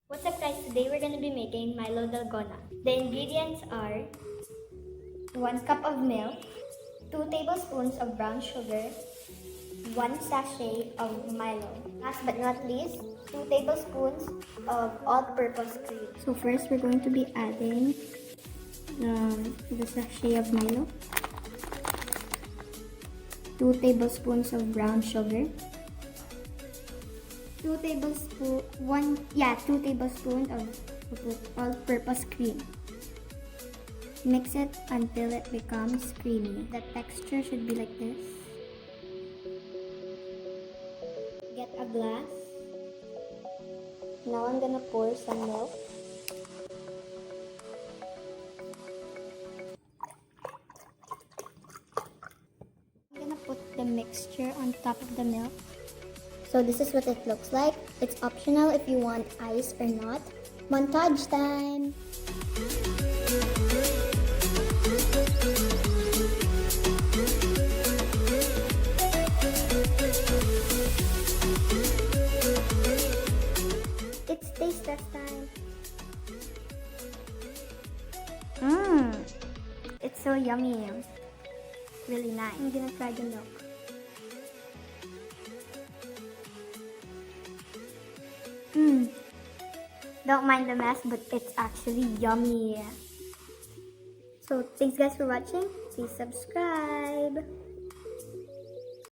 What's up guys, today we're going to be making Milo Dalgona. The ingredients are 1 cup of milk, 2 tablespoons of brown sugar, 1 sachet of Milo. Last but not least, 2 tablespoons of all-purpose cream. So first we're going to be adding the sachet of Milo, 2 tablespoons of brown sugar, 2 tablespoons of all-purpose cream. Mix it until it becomes creamy. The texture should be like this. Get a glass. Now I'm gonna pour some milk. I'm gonna put the mixture on top of the milk. So this is what it looks like. It's optional if you want ice or not. Montage time! It's taste test time. It's so yummy. Really nice. I'm gonna try the milk. Don't mind the mess, but it's actually yummy. So thanks guys for watching. Please subscribe.